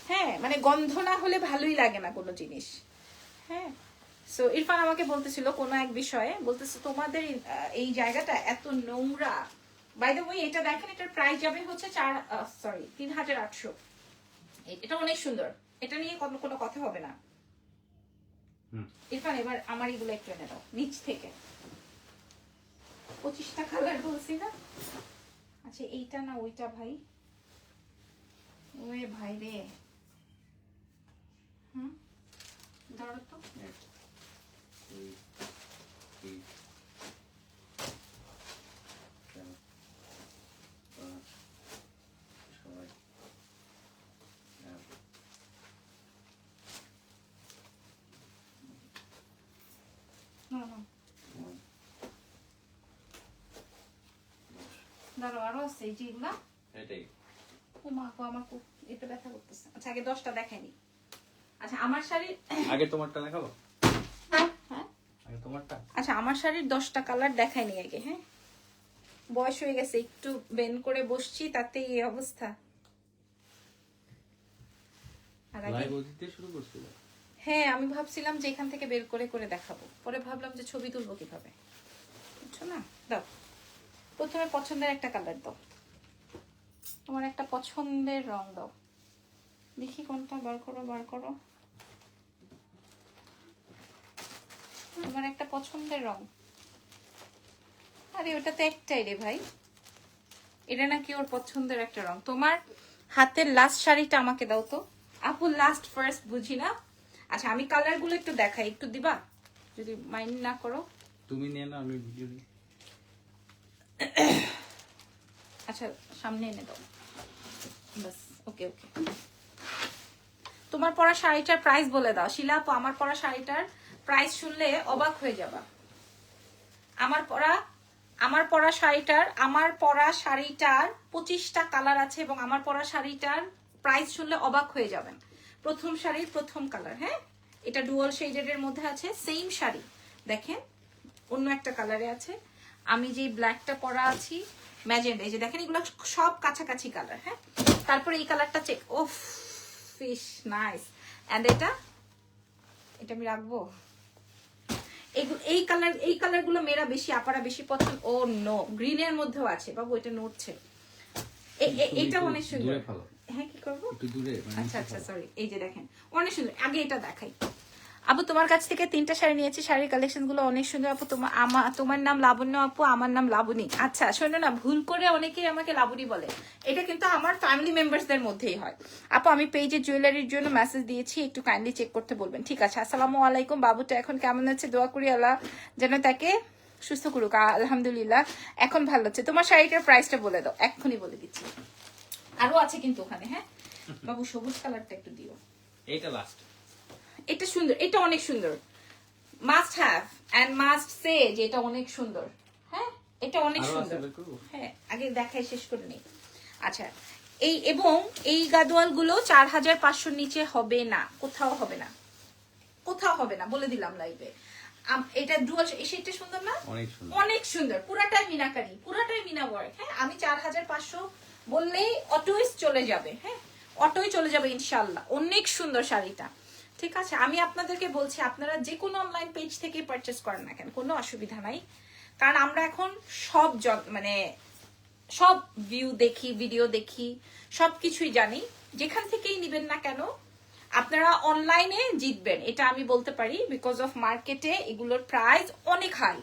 S1: হ্যাঁ মানে গন্ধ না হলে ভালোই লাগে না কোনো জিনিস। হ্যাঁ সো ইরফান আমাকে বলতেছিল কোনো এক বিষয়ে, বলতেছে তোমাদের এই জায়গাটা এত নোংরা। বাই দ্য ওয়ে এটা দেখেন, এটার প্রাইস যাবে হচ্ছে 3,800। এটা অনেক সুন্দর, এটা নিয়ে কোনো কথা হবে না। ইরফান এবার আমার এগুলো একটু এনে দাও নিচ থেকে। 25টা কালার বলছি না। আচ্ছা এইটা না ওইটা ভাই, ওরে ভাই রে, ধরো তো। ধরো আরো আছে এই যেগুলা।
S2: এটাই
S1: ও মা গো আমার খুব এটা ব্যথা করতেছে। আচ্ছা আগে 10টা দেখাইনি। আচ্ছা আমার শাড়ির
S2: আগে তোমারটা দেখাবো।
S1: হ্যাঁ
S2: আগে তোমারটা।
S1: আচ্ছা আমার শাড়ির 10টা কালার দেখাইনি আগে। হ্যাঁ বয়স হয়ে গেছে, একটু বেন করে বসছি তাতে এই অবস্থা। আর আগে
S2: লাইভ দিতে শুরু করছিল।
S1: হ্যাঁ আমি ভাবছিলাম যে এখান থেকে বের করে করে দেখাবো, পরে ভাবলাম যে ছবি তুলবো কিভাবে, বুঝছো না। দাও প্রথমে পছন্দের একটা কালার দাও, তোমার একটা পছন্দের রং দাও, দেখি কোনটা, বার করো বার করো। তোমার একটা পছন্দের রং। আরে ওটা তো একটাই রে ভাই, এটা নাকি ওর পছন্দের একটা রং। তোমার হাতের লাস্ট শাড়িটা আমাকে দাও তো আপু, লাস্ট ফার্স্ট বুঝি না। আচ্ছা আমি কালার গুলো একটু দেখাই, একটু দিবা যদি মাইন্ড না করো।
S2: তুমি নিয়ে না, আমি ভিডিও নিই।
S1: আচ্ছা সামনে এনে দাও বাস। ওকে ওকে তোমার পরা শাড়িটার প্রাইস বলে দাও শিলা আপু। আমার পরা শাড়িটার প্রাইস শুনলে অবাক হয়ে যাবা। আমার পরা শাড়িটার 25টা কালার আছে এবং আমার পরা শাড়িটার প্রাইস শুনলে অবাক হয়ে যাবেন। প্রথম শাড়ির প্রথম কালার। হ্যাঁ এটা ডুয়াল শেডের মধ্যে আছে, সেম শাড়ি দেখেন অন্য একটা কালারে আছে। আমি যে ব্ল্যাকটা পরা আছি ম্যাজেন্ডা, এই যে দেখেন এগুলো সব কাছাকাছি কালার। হ্যাঁ তারপরে এই কালারটা চেক, ওফ ফিশ নাইস। এন্ড এটা আমি রাখবো। এই কালার গুলো মেয়েরা বেশি, আপারা বেশি পছন্দ। ও নো গ্রিনের মধ্যেও আছে বাবু, এটা নড়ছে। এটা অনেক সুন্দর। হ্যাঁ কি করবো, আচ্ছা আচ্ছা সরি। এই যে দেখেন অনেক সুন্দর। আগে এটা দেখাই। আপু তোমার কাছ থেকে 3টা শাড়ি নিয়েছি, শাড়ির কালেকশন গুলো অনেক সুন্দর আপু। তোমার নাম লাবণ্য আপু, আমার নাম লাবণী। আচ্ছা শোনো না, ভুল করে অনেকেই আমাকে লাবণী বলে, এটা কিন্তু আমার ফ্যামিলি মেম্বারসদের মধ্যেই হয়। আপু আমি পেজে জুয়েলারির জন্য মেসেজ দিয়েছি, একটু কাইন্ডলি চেক করতে বলবেন। ঠিক আছে আসসালামু আলাইকুম। বাবুটা এখন কেমন আছে? দোয়া করি আল্লাহ যেন তাকে সুস্থ করুক। আলহামদুলিল্লাহ এখন ভালো আছে। তোমার শাড়িটার প্রাইসটা বলে দাও, এক্ষুনি বলে দিচ্ছি। আরো আছে কিন্তু ওখানে। হ্যাঁ বাবু সবুজ কালারটা একটু দিও।
S2: এইটা লাস্ট।
S1: এটা সুন্দর, এটা অনেক সুন্দর। Must have and must say যে এটা অনেক সুন্দর। হ্যাঁ এটা অনেক সুন্দর। হ্যাঁ আগে দেখাই শেষ করে নেই। আচ্ছা এবং এই গাদোয়াল গুলো 4,500 নিচে হবে না, কোথাও হবে না, কোথাও হবে না বলে দিলাম লাইভে। এটা ডুয়াল সেটা সুন্দর না? অনেক সুন্দর, পুরাটাই মিনাকারি, পুরাটাই মিনা ওয়ার্ক। হ্যাঁ আমি 4,500 বললেই অটোই চলে যাবে। হ্যাঁ অটোই চলে যাবে ইনশাআল্লাহ। অনেক সুন্দর শাড়িটা। ঠিক আছে আমি আপনাদেরকে বলছি আপনারা যে কোনো অনলাইন পেজ থেকে পারচেস করেন না কেন, কোনো অসুবিধা নাই। কারণ আমরা এখন সব ভিউ দেখি, ভিডিও দেখি, সবকিছুই জানি। যেখান থেকেই নিবেন না কেন আপনারা অনলাইনে জিতবেন, এটা আমি বলতে পারি। বিকজ অফ মার্কেটে এগুলোর প্রাইস অনেক হাই।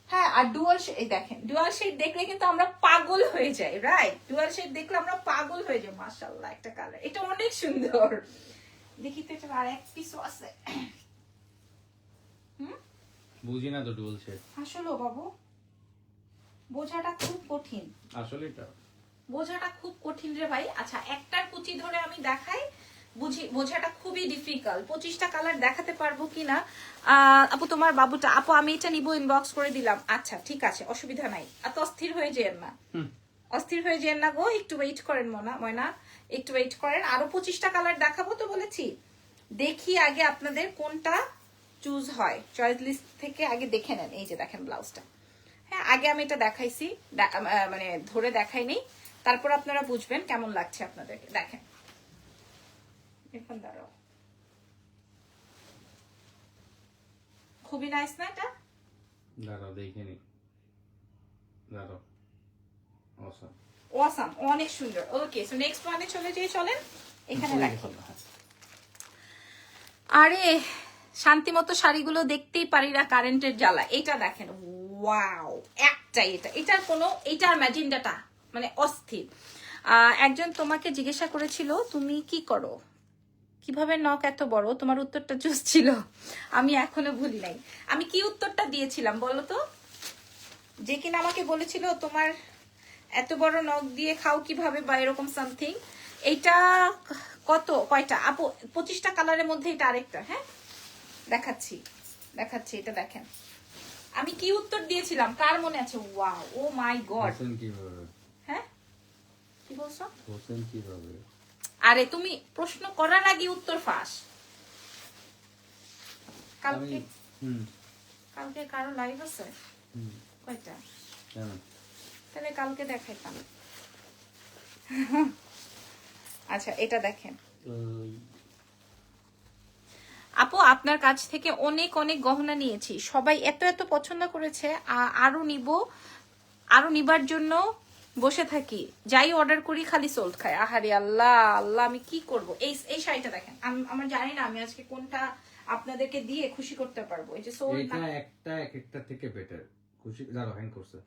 S1: হ্যাঁ আর ডুয়াল শেড দেখেন, ডুয়াল শেড দেখলে কিন্তু আমরা পাগল হয়ে যাই। রাইট ডুয়াল শেড দেখলে আমরা পাগল হয়ে যাই। মাশাআল্লাহ একটা কালার, এটা অনেক সুন্দর। দেখি তো এটা আর এক পিসও আছে।
S2: বুঝি না তো ডুয়াল শেড
S1: আসলে বাবু বোঝাটা খুব কঠিন,
S2: আসলে এটা
S1: বোঝাটা খুব কঠিন রে ভাই। আচ্ছা একটার কুচি ধরে আমি দেখাই, বোঝাটা খুবই ডিফিকাল্ট। 25টা কালার দেখাতে পারবো কিনা। আপু তোমার বাবুটা, আপু আমি এটা নিবো, ইনবক্স করে দিলাম। আচ্ছা ঠিক আছে অসুবিধা নাই, এত অস্থির হয়ে যেন না, অস্থির হয়ে যেন না গো, একটু ওয়েট করেন ময়না, একটু ওয়েট করেন। আরো 25টা কালার দেখাবো তো বলেছি। দেখি আগে আপনাদের কোনটা চুজ হয়, চয়েস লিস্ট থেকে আগে দেখে নেন। এই যে দেখেন ব্লাউজটা, হ্যাঁ আগে আমি এটা দেখাইছি, মানে ধরে দেখাইনি, তারপর আপনারা বুঝবেন কেমন লাগছে আপনাদেরকে। দেখেন এখন দাঁড়াও, খুবই নাইস না এটা?
S2: দাঁড়াও দেখে নি, দাঁড়াও, অসাম
S1: অসাম, অনেক সুন্দর। ওকে, সো নেক্সট ওয়ানে চলে যাই, চলেন এখানে রাখি। আরে শান্তিমতো শাড়িগুলো দেখতেই পারি না কারেন্টের জ্বালা। এটা দেখেন, ওয়াও, একটাই এটা, এটার কোনো, এটার ম্যাজেন্ডাটা মানে অস্থির। একজন তোমাকে জিজ্ঞাসা করেছিল তুমি কি করো, কিভাবে নখ এত বড়, তোমার উত্তরটা চুজ ছিল, আমি এখনো ভুলি নাই। আমি কি উত্তরটা দিয়েছিলাম বলো তো? যে কিনা আমাকে বলেছিল তোমার এত বড় নখ দিয়ে খাও কিভাবে, বা এরকম সামথিং। এইটা কত, কয়টা আপু? 25টা কালারের মধ্যে এটা আরেকটা। হ্যাঁ দেখাচ্ছি, দেখাচ্ছি, এটা দেখেন আমি কি উত্তর দিয়েছিলাম, কার মনে আছে? ওয়াও, ও মাই গড।
S2: হোসেন কিভাবে?
S1: হ্যাঁ কি বলছো?
S2: হোসেন কিভাবে?
S1: আরে তুমি প্রশ্ন করার আগে উত্তর ফাঁস। কালকে কালকে কারো লাইভ আছে? কয়টা? তাহলে কালকে দেখাইতাম। আচ্ছা এটা দেখেন আপু, আপনার কাছ থেকে অনেক অনেক গহনা নিয়েছি, সবাই এত এত পছন্দ করেছে, আরো নিব, আরো নিবার জন্য বসে থাকি, যাই অর্ডার করি খালি সোল্ড খায়। আহারে আল্লাহ আল্লাহ, আমি কি করব? এই শাড়িটা দেখেন, আমার জানি না আমি আজকে কোনটা আপনাদেরকে দিয়ে খুশি করতে পারবো। এই যে সোল্ড,
S2: এটা একটা এক একটা থেকে বেটার। খুশি দাঁড়াও, হ্যাং করছে,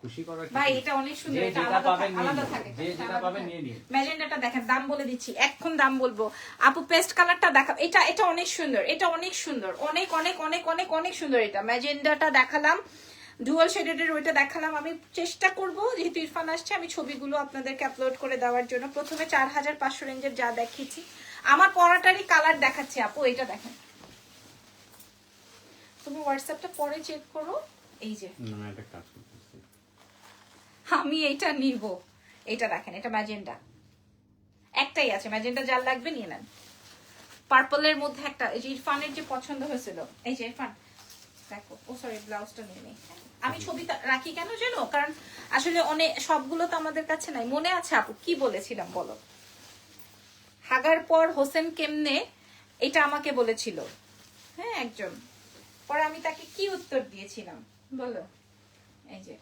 S2: খুশি করার
S1: ভাই এটা অনেক সুন্দর, এটা আলাদা থাকে,
S2: যে যেটা পাবেন নিয়ে নিন।
S1: ম্যাজেন্ডাটা দেখেন, দাম বলে দিচ্ছি, এখন দাম বলবো। আপু পেস্ট কালারটা দেখা, এটা এটা অনেক সুন্দর, এটা অনেক সুন্দর, অনেক অনেক অনেক অনেক অনেক সুন্দর। এটা ম্যাজেন্ডাটা দেখালাম, ডুয়াল শেডেডের ওইটা দেখালাম। আমি চেষ্টা করব, যেহেতু ইরফান আসছে, আমি ছবিগুলো আপনাদেরকে আপলোড করে দেওয়ার জন্য। প্রথমে 4500 রেঞ্জের যা দেখিয়েছি, আমার পরাটারই কালার দেখাচ্ছি আপু। এটা দেখেন, তুমি হোয়াটসঅ্যাপটা পরে চেক করো। এই যে
S2: না এটা কাজ করতেছে,
S1: আমি এইটা নিব। এটা দেখেন, এটা ম্যাজেন্ডা, একটাই আছে ম্যাজেন্ডা, যার লাগবে নিয়ে নেন। পার্পলের মধ্যে একটা, এই যে ইরফানের যে পছন্দ হয়েছিল, এই যে ইরফান দেখো, ও সরি ব্লাউজটা নিয়ে নেই। আমি ছবিটা রাখি কেন জানো, কারণ আসলে অনেক, সবগুলো তো আমাদের কাছে নাই। মনে আছে আপু কি বলেছিলাম বলো? হাগার পর হোসেন কেমনে, এটা আমাকে বলেছিল হ্যাঁ একজন, পরে আমি তাকে কি উত্তর দিয়েছিলাম বলো? এই যে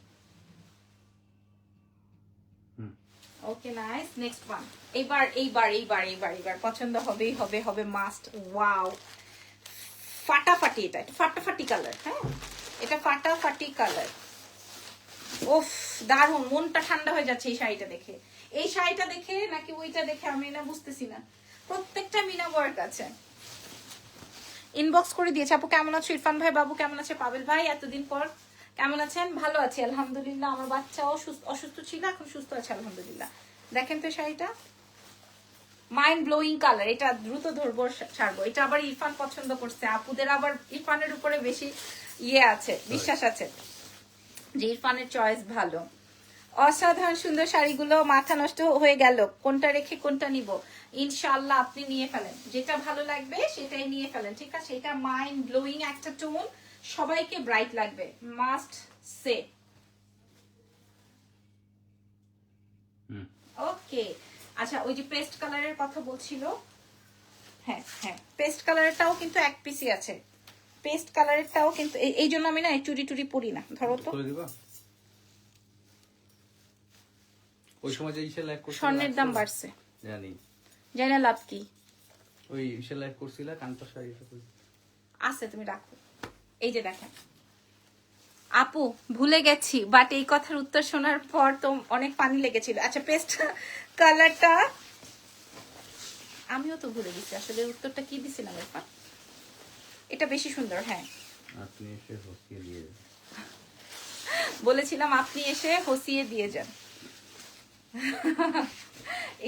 S1: ওকে নাইস, নেক্সট ওয়ান। এইবার এইবার এইবার এইবার এইবার পছন্দ হবেই হবে, হবে মাস্ট। ওয়াও, ফাটাফাটি, এটা ফাটাফাটি কালার। হ্যাঁ এটা ফাটাফাটি কালার, ওফ দারুন, মনটা ঠান্ডা হয়ে যাচ্ছে এই শাড়িটা দেখে। এই শাড়িটা দেখে নাকি ওইটা দেখে আমি না বুঝতেছি না, প্রত্যেকটা মিনা ওয়ার্ক আছে। ইনবক্স করে দিয়েছে আপু কেমন আছো, ইরফান ভাই বাবু কেমন আছে, পাবেল ভাই এতদিন পর কেমন আছেন? ভালো আছি আলহামদুলিল্লাহ, আমার বাচ্চাও অসুস্থ ছিল, এখন সুস্থ আছে আলহামদুলিল্লাহ। দেখেন তো শাড়িটা, মাইন্ড ব্লোয়িং কালার, এটা দ্রুত ধরবো ছাড়বো। এটা আবার ইরফান পছন্দ করছে, আপুদের আবার ইরফানের উপরে বেশি ইয়ে আছে, বিশ্বাস আছে যে ইরফানের চয়েস ভালো। অসাধারণ সুন্দর শাড়িগুলো, মাথা নষ্ট হয়ে গেল কোনটা রেখে কোনটা নিব। ইনশাআল্লাহ আপনি নিয়ে ফেলেন, যেটা ভালো লাগবে সেটাই নিয়ে ফেলেন, ঠিক আছে? এটা মাইন্ড ব্লোয়িং একটা টোন, সবাইকে ব্রাইট লাগবে, মাস্ট সে। ওকে আচ্ছা, ওই যে পেস্ট কালারের কথা বলছিল, হ্যাঁ হ্যাঁ পেস্ট কালারটাও কিন্তু এক পিসি আছে, পেস্ট কালারেরটাও কিন্তু, এই জন্য আমি না চুরি টুরি পরি না। ধরো তো,
S2: ওই সময় যে ইসে লাইভ করছিল,
S1: স্বর্ণের দাম বাড়ছে,
S2: জানি
S1: জানি না লাভ কি।
S2: ওই ইসে লাইভ করছিল কানটা শাড়ি
S1: আছে, তুমি রাখো। এই যে দেখেন আপু, ভুলে গেছি, বাট এই কথার উত্তর শোনার পর তো অনেক পানি লেগেছিল। আচ্ছা পেস্ট কালারটা আমিও তো ভুলে গেছি আসলে উত্তরটা কি দিছিলাম এরপর। এটা বেশি সুন্দর, হ্যাঁ
S2: আপনি এসে হসিয়ে দিয়ে
S1: বলেছিলাম, আপনি এসে হসিয়ে দিয়ে যান।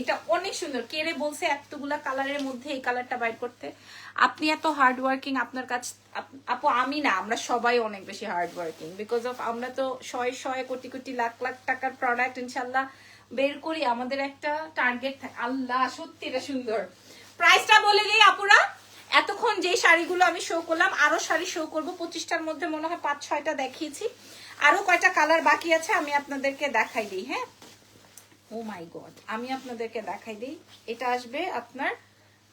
S1: এটা অনেক সুন্দর। কে রে বলছে এতগুলা কালারের মধ্যে এই কালারটা বাইর করতে? আপনি এত হার্ড ওয়ার্কিং, আপনার কাছে আপু আমি না, আমরা সবাই অনেক বেশি হার্ড ওয়ার্কিং, বিকজ অফ আমরা তো শয়ে শয়ে কোটি কোটি লাখ লাখ টাকার প্রোডাক্ট ইনশাল্লাহ বের করি, আমাদের একটা টার্গেট থাকে। আল্লাহ সত্যি এটা সুন্দর। প্রাইসটা বলে দিই আপুরা, এতক্ষণ যে শাড়িগুলো আমি শো করলাম, আরো শাড়ি শো করবো। 25টার মধ্যে মনে হয় 5-6টা দেখিয়েছি, আরো কয়টা কালার বাকি আছে আমি আপনাদেরকে দেখাই দিই। হ্যাঁ, ও মাই গড, আমি আপনাদেরকে দেখাই দিই। এটা আসবে আপনার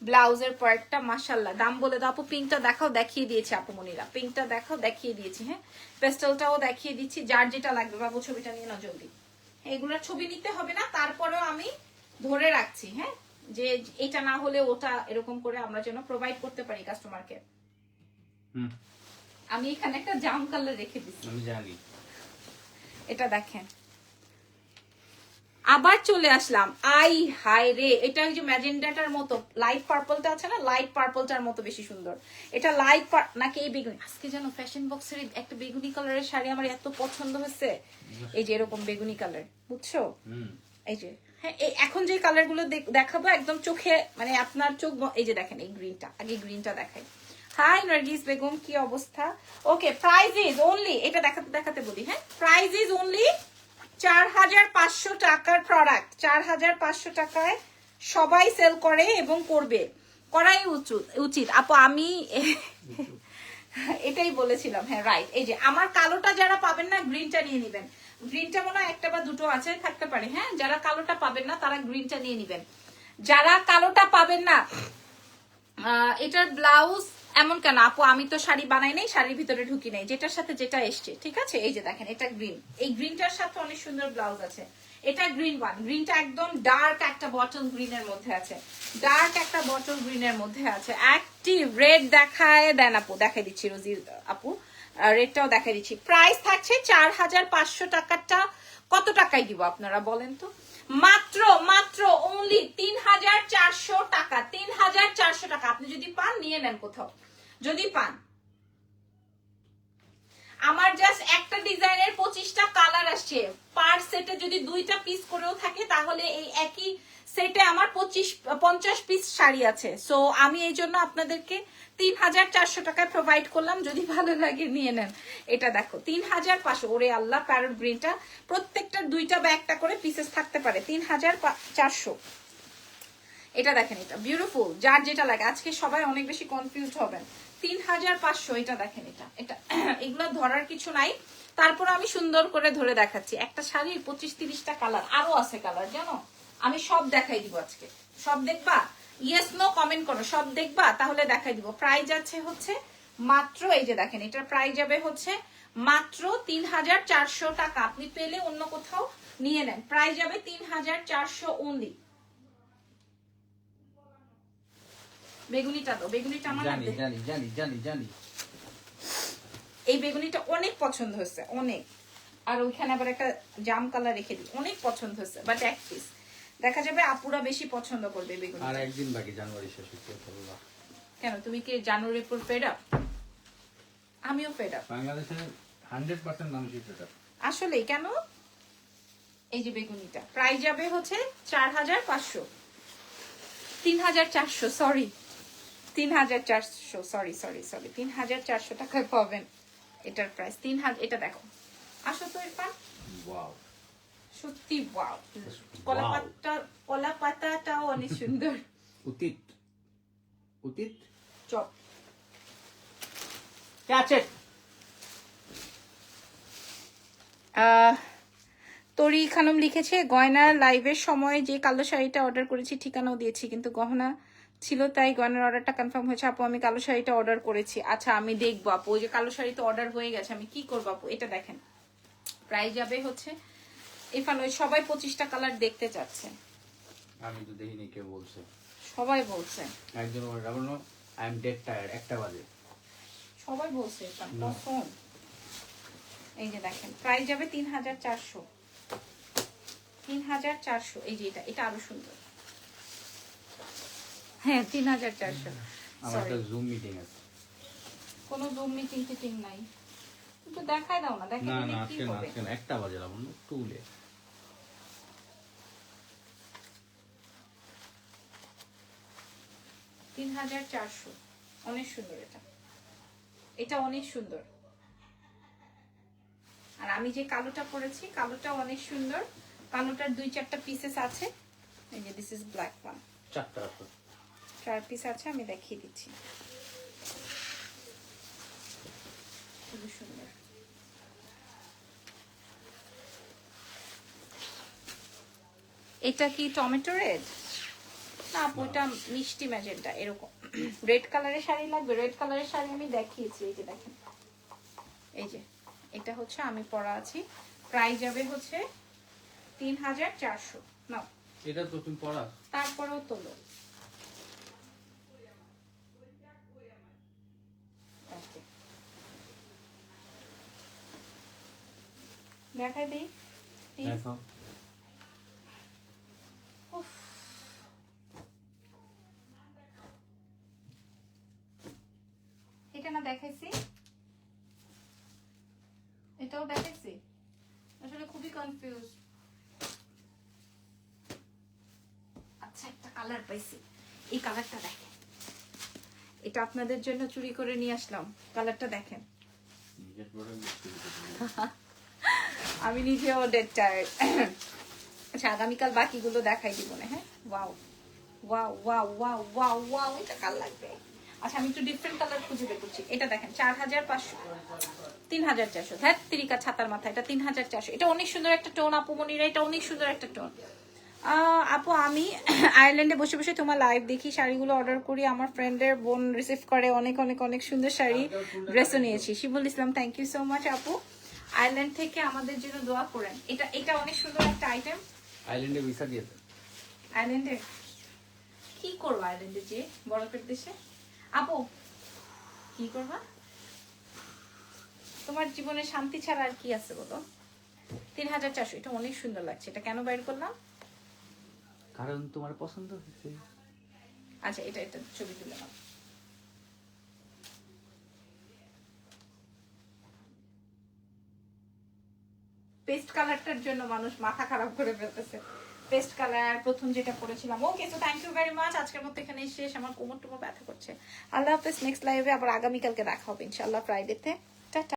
S1: ব্লাউজের পার্টটা, মাশাল্লাহ। দাম বলে দাও আপু। পিঙ্কটা দেখাও, দেখিয়ে দিয়েছি আপু মনিরা। পিঙ্কটা দেখাও, দেখিয়ে দিয়েছি। হ্যাঁ, পেস্টেলটাও দেখিয়ে দিচ্ছি। যার যেটা লাগবে বাবু ছবিটা নিয়ে নাও জলদি। এগুলোর ছবি নিতে হবে না, তারপরেও আমি ধরে রাখছি। হ্যাঁ, যে এটা না হলে ওটা, এরকম করে আমরা যেন প্রোভাইড করতে পারি কাস্টমারকে। আমি এখানে একটা জাম কালার রেখে দিচ্ছি,
S2: আমি জানি।
S1: এটা দেখেন, আবার চলে আসলাম। আই হাই রে, এটা ওই যে ম্যাজেন্ডাটার মতো লাইট পার্পলটা আছে না, লাইট পার্পলটার মতো বেশি সুন্দর। এটা লাইট নাকি এই বেগুনি, আজকে যেন ফ্যাশন বক্সের একটা বেগুনি কালারের শাড়ি আমার এত পছন্দ হয়েছে। এই যে এরকম বেগুনি কালার, বুঝছো? এই যে, হ্যাঁ, এখন যে কালার গুলো দেখাবো একদম চোখে, মানে আপনার চোখ, এই যে দেখেন এই গ্রিনটা, আগে গ্রিনটা দেখাই। হাই নার্গিস বেগম, কি অবস্থা? ওকে, প্রাইস ইজ অনলি, এটা দেখাতে দেখাতে বলি। হ্যাঁ, প্রাইস ইজ অনলি 4500 টাকার প্রোডাক্ট। 4500 টাকায় সবাই সেল করে এবং করবে, করাই উচিত আপু। আমি এটাই বলেছিলাম। হ্যাঁ, রাইট। এই যে আমার কালোটা যারা পাবেন না, গ্রিনটা নিয়ে নিবেন। গ্রিনটা মনে হয় একটা বা দুটো আছে, থাকতে পারে। হ্যাঁ, যারা কালোটা পাবেন না তারা গ্রিনটা নিয়ে নিবেন। যারা কালোটা পাবেন না, এটার ব্লাউজ এমন কেন আপু? আমি তো শাড়ি বানাই নাই, শাড়ির ভিতরে ঢুকি নাই, যেটার সাথে যেটা এসছে, ঠিক আছে? এই যে দেখেন, এটা গ্রিন, এই গ্রিনটার সাথে অনেক সুন্দর ব্লাউজ আছে। এটা গ্রিন ওয়ান, গ্রিনটা একদম ডার্ক একটা বটল গ্রিনের মধ্যে আছে, ডার্ক একটা বটল গ্রিনের মধ্যে আছে। অ্যাক্টিভ রেড দেখায় দেন আপু, দেখাই দিচ্ছি রোজি আপু, রেডটাও দেখাই দিচ্ছি। প্রাইস থাকছে 4500 টাকাটা কত টাকায় দিব আপনারা বলেন তো? মাত্র মাত্র অনলি 3400 টাকা। 3400 টাকা। আপনি যদি পান নিয়ে নেন কোথাও, যদি পান। আমার জাস্ট একটা ডিজাইনের 25টা কালার আসছে। পার সেটে যদি 2টা পিস করেও থাকে, তাহলে এই একই সেটে আমার 50 পিস শাড়ি আছে। সো আমি এই জন্য আপনাদেরকে 3400 টাকায় প্রোভাইড করলাম। যদি ভালো লাগে নিয়ে নেন। এটা দেখো 3500। ওরে আল্লাহ, প্যারট গ্রিনটা প্রত্যেকটা 2টা বা একটা করে পিসেস থাকতে পারে। 3400। এটা দেখেন, এটা বিউটিফুল। যার যেটা লাগে, আজকে সবাই অনেক বেশি কনফিউজ হবেন। 3500। এটা দেখেন, এটা এটা এগুলো ধরার কিছু নাই, তারপর আমি সুন্দর করে ধরে দেখাচ্ছি। একটা শাড়ির 25-30টা কালার, আরো আছে কালার, জানো? আমি সব দেখাই দিব আজকে। সব দেখবা? ইয়েস নো কমেন্ট করো। সব দেখবা? তাহলে দেখাই দিব। প্রাইস আছে হচ্ছে মাত্র, এই যে দেখেন, এটার প্রাইস যাবে হচ্ছে মাত্র 3400 টাকা। আপনি পেলে অন্য কোথাও নিয়ে নেন। প্রাইস যাবে 3400 অনলি। বেগুনিটা তো, বেগুনিটা আমার
S2: জানি জানি জানি জানি জানি।
S1: এই বেগুনিটা অনেক পছন্দ হয়েছে, অনেক। আর ওইখানে আবার একটা জাম কালার রেখে দিই, অনেক পছন্দ হয়েছে। বাট এক পিস দেখা যাবে আপুরা বেশি পছন্দ করবে বেগুনি।
S2: আর একদিন বাকি, জানুয়ারি শেষ হতে।
S1: কেন, তুমি কি জানুয়ারির পর ফেড আপ? আমিও ফেড আপ।
S2: বাংলাদেশে 100% মানুষ এটা।
S1: আসলে কেন? এই যে বেগুনিটা প্রাইস যাবে হচ্ছে 4500, 3400, সরি 3400, সরি সরি সরি 3400 টাকায় পাবেন এটার প্রাইস 3000। এটা দেখো, আসো তো ইরফান।
S2: ওয়াও,
S1: সত্যি ওয়াও। কলা পাতাটাও অনেক সুন্দর।
S2: উতিত উতিত
S1: চপ
S2: আছে।
S1: তরি খানম লিখেছে, গয়নার লাইভের সময় যে কালো শাড়িটা অর্ডার করেছি ঠিকানাও দিয়েছি, কিন্তু গহনা ছিল তাই গয়নার অর্ডারটা কনফার্ম হয়েছে। আপু আমি কালো শাড়িটা অর্ডার করেছি। আচ্ছা আমি দেখবো আপু, ওই যে কালো শাড়ি তো অর্ডার হয়ে গেছে, আমি কি করবো আপু? এটা দেখেন, প্রাইস যাবে হচ্ছে ইরফান, ওই সবাই 25টা কালার দেখতে চাচ্ছে।
S2: আমি তো দেখিনি, কেউ বলছে,
S1: সবাই বলছে,
S2: একজন বললো আই এম ডেড টায়ার্ড, 1টা বাজে।
S1: সবাই বলছে ইরফান কসম। এই যে দেখেন, প্রাইস যাবে 3400, 3400। এই যে এটা, এটা আরো সুন্দর। হ্যাঁ 3400।
S2: আমার একটা জুম মিটিং আছে।
S1: কোনো জুম মিটিং টিটিং নাই, একটু দেখাই দাও না। দেখেন
S2: না
S1: দিলে
S2: না,
S1: কি
S2: আজকে না,
S1: হবে?
S2: আজকে না, 1টা বাজে লাবণ্য, টুলে
S1: 3400, অনেক সুন্দর। এটা এটা অনেক সুন্দর। আর আমি যে কালোটা পরেছি, কালোটা অনেক সুন্দর। কালোটার 2-4টা পিসেস আছে। এই যে দিস ইজ ব্ল্যাক ওয়ান,
S2: 4টা আছে।
S1: 4 পিস আছে, আমি দেখিয়ে দিচ্ছি। খুবই সুন্দর। এটা কি টমেটো রেড? না আপু, এটা মিষ্টি ম্যাজেন্টা এরকম। রেড কালারের শাড়ি লাগবে? রেড কালারের শাড়ি আমি দেখিয়েছি, এই যে দেখেন, এই যে এটা হচ্ছে আমি পরা আছি। প্রাইস যাবে হচ্ছে 3400। না
S2: এটা তো তুমি পড়া।
S1: তারপরেও তোলো। Okay. দেখাই দিই please?
S2: দেখো
S1: উফ। এটা না দেখাইছি, এটাও দেখাইছি, আসলে খুবই কনফিউজ। আচ্ছা একটা কালার পাইছি, এই কালারটা দেখেন, এটা আপনাদের জন্য চুরি করে নিয়ে আসলাম। কালারটা দেখেন,
S2: নিজের প্রোডাক্ট বিক্রি করতে।
S1: আমি নিজেও ডেড টায়ার্ড। আচ্ছা আগামীকাল বাকিগুলো দেখাই দিব না। হ্যাঁ, wow wow wow wow wow wow, এটা কাল লাগবে। আচ্ছা আমি একটু ডিফারেন্ট কালার খুঁজে বের করছি। এটা দেখেন 4500, 3400। হ্যাঁ তিরিকা ছাতার মাথা, এটা 3400। এটা অনেক সুন্দর একটা টোন আপু মনিরা, এটা অনেক সুন্দর একটা টোন। আপু আমি আয়ারল্যান্ডে বসে বসে তোমার লাইভ দেখি, শাড়িগুলো অর্ডার করি, আমার ফ্রেন্ডের বোন রিসিভ করে, অনেক অনেক অনেক সুন্দর শাড়ি, ড্রেসও নিয়েছি। শিবুল ইসলাম, থ্যাংক ইউ সো মাচ আপু। আয়ারল্যান্ড থেকে আমাদের জন্য দোয়া করেন। এটা এটা অনেক সুন্দর একটা আইটেম।
S2: আইল্যান্ডে ভিসা দিয়েছে।
S1: আয়ারল্যান্ডে কি করবো? আয়ারল্যান্ডে যে বরফের দেশে আপু কি করবা? তোমার জীবনে শান্তি ছাড়া আর কি আছে বলো? 3400, এটা অনেক সুন্দর লাগছে। এটা কেন বাইর করলাম?
S2: কারণ তোমার পছন্দ হয়েছে।
S1: আচ্ছা এটা এটা ছবি তুলে নাও। পেস্ট কালারটার জন্য মানুষ মাথা খারাপ করে ফেলতেছে। পেস্ট কালার প্রথম যেটা পরেছিলাম। ওকে, তো থ্যাংক ইউ ভেরি মাচ। আজকের মতো এখানে শেষ। আমার কোমর টোমর ব্যথা করছে। আল্লাহ হাফেজ। নেক্সট লাইভে আবার আগামীকালকে দেখা হবে ইনশাআল্লাহ, ফ্রাইডেতে। টাটা।